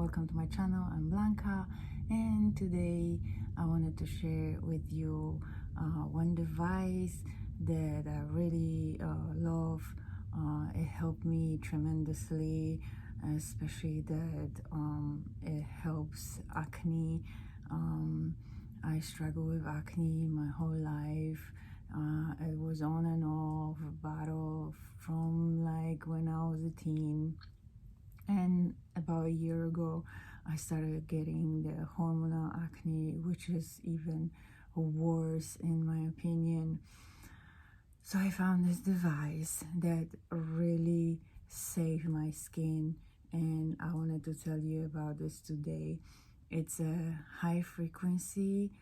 welcome to my channel. I'm Blanca, and today I wanted to share with you one device that I really love. It helped me tremendously, especially that it helps acne. I struggle with acne my whole life. It was on and off, battle from like when I was a teen. And about a year ago, I started getting the hormonal acne, which is even worse in my opinion. So I found this device that really saved my skin, and I wanted to tell you about this today. It's a high frequency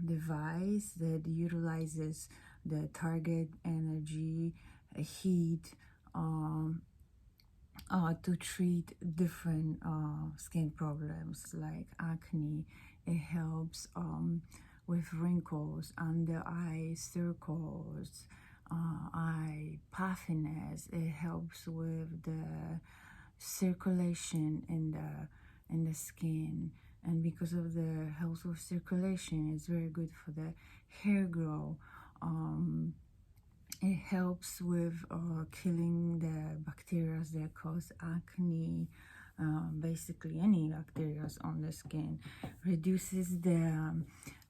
device that utilizes the target energy, heat, to treat different skin problems like acne. It helps with wrinkles, under eye circles, eye puffiness. It helps with the circulation in the skin, and because of the health of circulation, it's very good for the hair growth. It helps with killing the bacteria that cause acne, basically any bacteria on the skin. Reduces the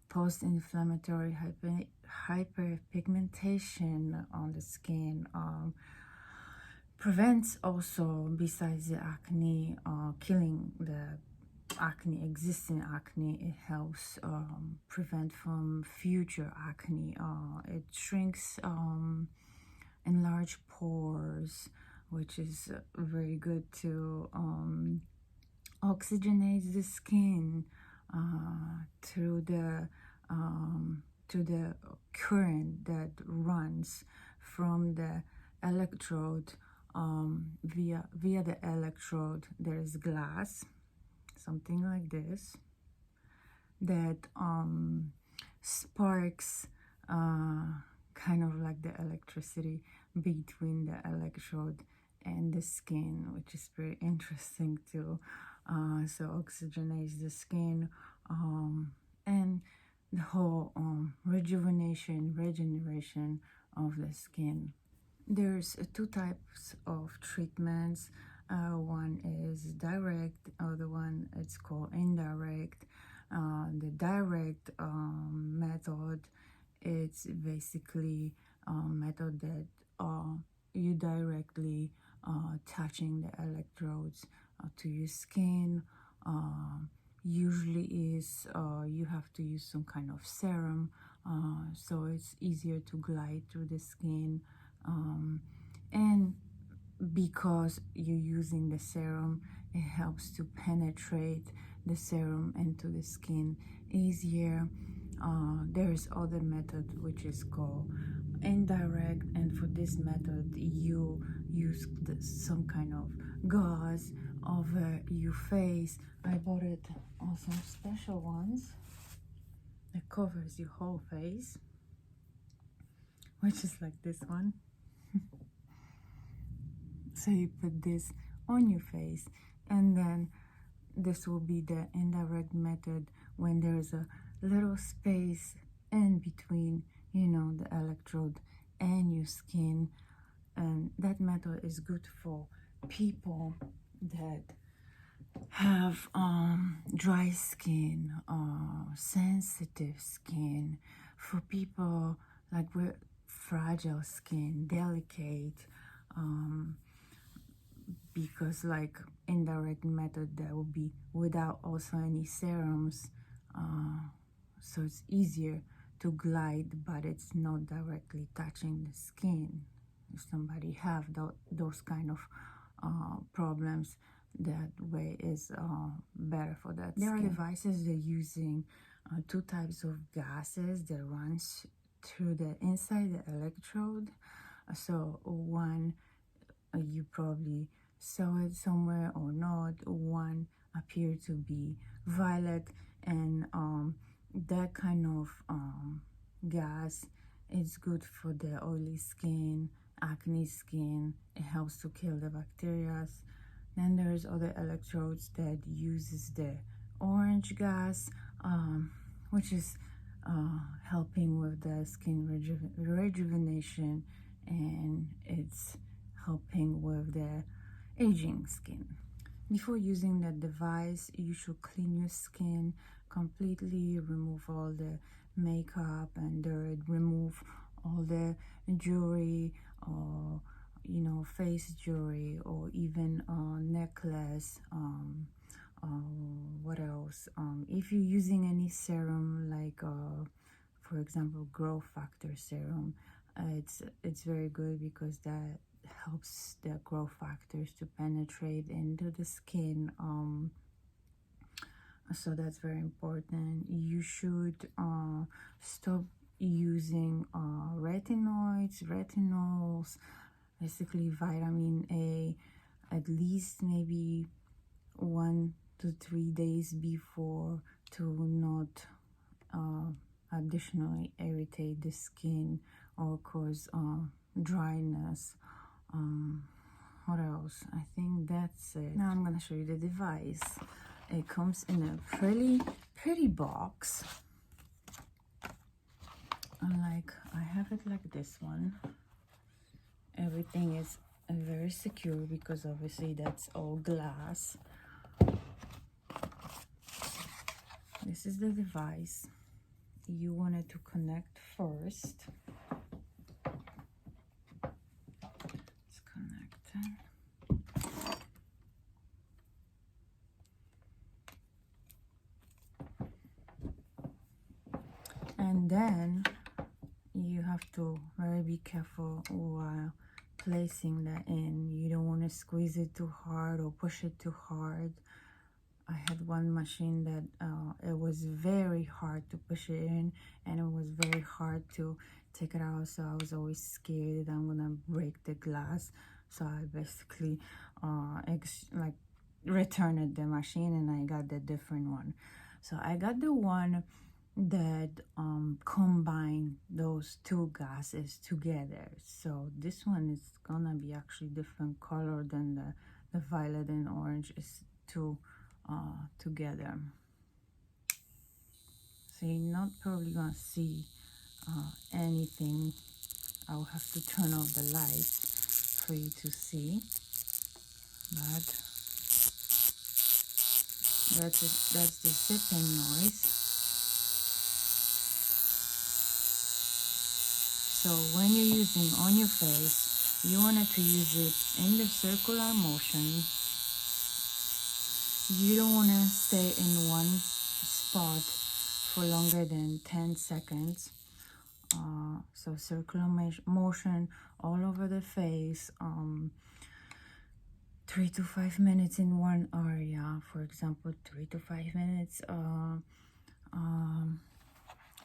post-inflammatory hyperpigmentation on the skin. Prevents also, besides the acne, killing the acne, existing acne. It helps prevent from future acne. It shrinks enlarge pores, which is very good to oxygenate the skin through the current that runs from the electrode. Via the electrode, there is glass, something like this, that sparks kind of like the electricity between the electrode and the skin, which is very interesting too. So oxygenates the skin, and the whole regeneration of the skin. There's two types of treatments. One is direct, other one it's called indirect. The direct method, it's basically a method that you directly touching the electrodes to your skin. Usually is you have to use some kind of serum, so it's easier to glide through the skin. And because you're using the serum, it helps to penetrate the serum into the skin easier. There is other method which is called indirect, and for this method you use some kind of gauze over your face. I bought it on some special ones that covers your whole face, which is like this one. So you put this on your face, and then this will be the indirect method when there's a little space in between, you know, the electrode and your skin. And that method is good for people that have dry skin, sensitive skin, for people like with fragile skin, delicate, because like indirect method, that will be without also any serums, so it's easier to glide, but it's not directly touching the skin. If somebody have those kind of problems, that way is better for that. There are devices that are using two types of gases that runs through the inside the electrode. So one, you probably saw it somewhere or not. One appear to be violet, and that kind of gas is good for the oily skin, acne skin. It helps to kill the bacteria. Then there's other electrodes that uses the orange gas, which is helping with the skin rejuvenation, and it's helping with the aging skin. Before using that device, you should clean your skin completely, remove all the makeup and dirt, remove all the jewelry, or face jewelry, or even necklace. What else? If you're using any serum, like for example growth factor serum, it's very good because that helps the growth factors to penetrate into the skin. So that's very important. You should stop using retinols, basically vitamin A, at least maybe 1 to 3 days before, to not additionally irritate the skin or cause dryness. What else? I think that's it. Now I'm gonna show you the device. It comes in a pretty box. Unlike, I have it like this one. Everything is very secure because obviously that's all glass. This is the device. You wanted to connect first. It's connected. And then you have to very be careful while placing that in. You don't want to squeeze it too hard or push it too hard. I had one machine that it was very hard to push it in, and it was very hard to take it out, so I was always scared that I'm gonna break the glass. So I basically like returned the machine, and I got the different one. So I got the one that combine those two gases together. So this one is gonna be actually different color than the violet and orange is two together. So you're not probably gonna see anything. I'll have to turn off the lights for you to see, but that's the zipping noise. So when you're using on your face, you wanted to use it in the circular motion. You don't want to stay in one spot for longer than 10 seconds. So circular motion all over the face, 3 to 5 minutes in one area. For example, 3 to 5 minutes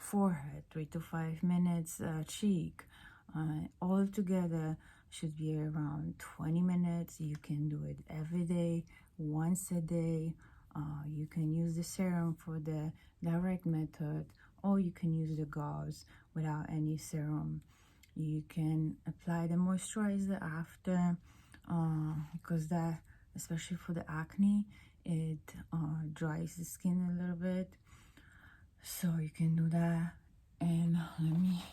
forehead, 3 to 5 minutes cheek. All together should be around 20 minutes. You can do it every day, once a day. You can use the serum for the direct method, or you can use the gauze without any serum. You can apply the moisturizer after, because that, especially for the acne, it dries the skin a little bit. So you can do that. And let me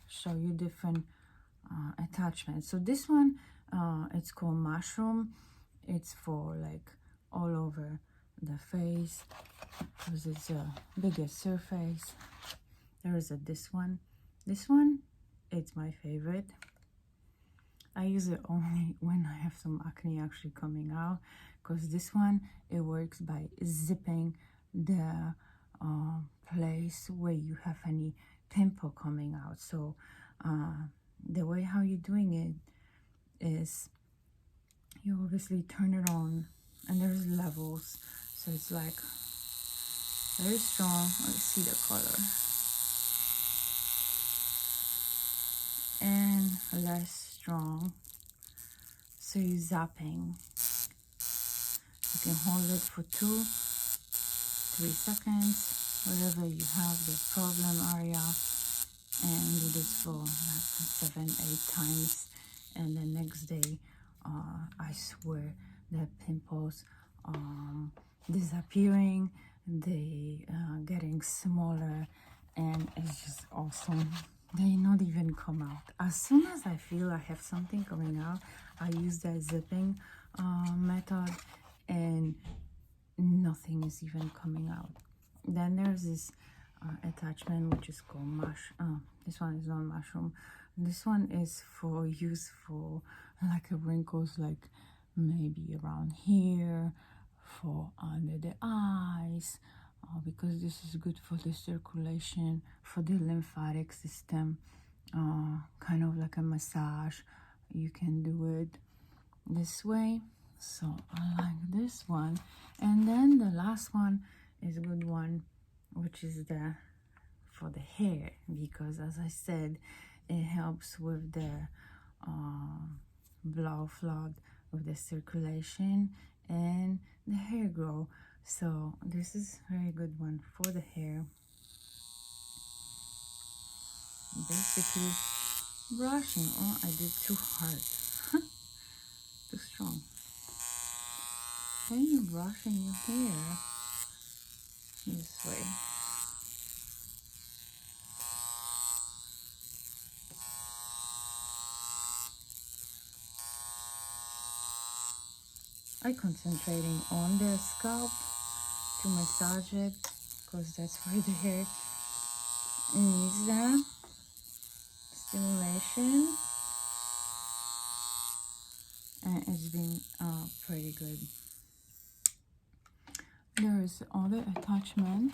show you different attachments. So this one, it's called mushroom. It's for like all over the face because it's a bigger surface. There is this one. This one, it's my favorite. I use it only when I have some acne actually coming out, because this one, it works by zipping the place where you have any pimple coming out. So the way how you're doing it is you obviously turn it on, and there's levels. So it's like very strong. Let's see the color. And less strong. So you're zapping. You can hold it for 2-3 seconds, wherever you have the problem area, and do this for like 7-8 times. And the next day, I swear the pimples disappearing, they getting smaller, and it's just awesome. They not even come out. As soon as I feel I have something coming out, I use that zipping method, and nothing is even coming out. Then there's this attachment which is called this one is not mushroom. This one is for use for like wrinkles, like maybe around here, for under the eyes, because this is good for the circulation, for the lymphatic system, kind of like a massage. You can do it this way. So I like this one. And then the last one is a good one, which is for the hair, because as I said, it helps with the blood flow, with the circulation and the hair grow. So this is a very good one for the hair. Basically brushing. Oh, I did too hard. Too strong. Then you're brushing your hair this way. I'm concentrating on the scalp to massage it, because that's where the hair needs that stimulation, and it's been pretty good. There is other attachment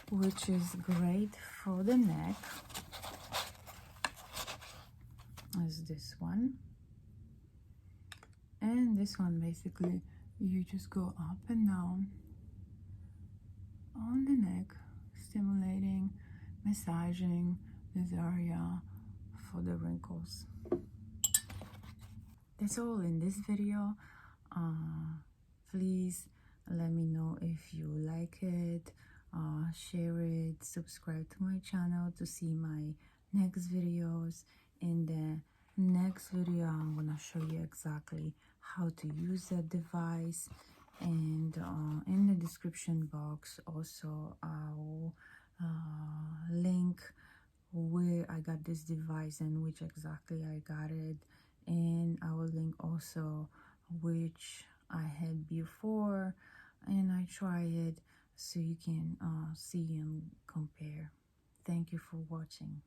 which is great for the neck, as this one. And this one, basically you just go up and down on the neck, stimulating, massaging this area for the wrinkles. That's all in this video. Please let me know if you like it, share it, subscribe to my channel to see my next videos. In the next video, I'm gonna show you exactly how to use that device, and in the description box also I'll link where I got this device and which exactly I got it, and I will link also which I had before and I try it, so you can see and compare. Thank you for watching.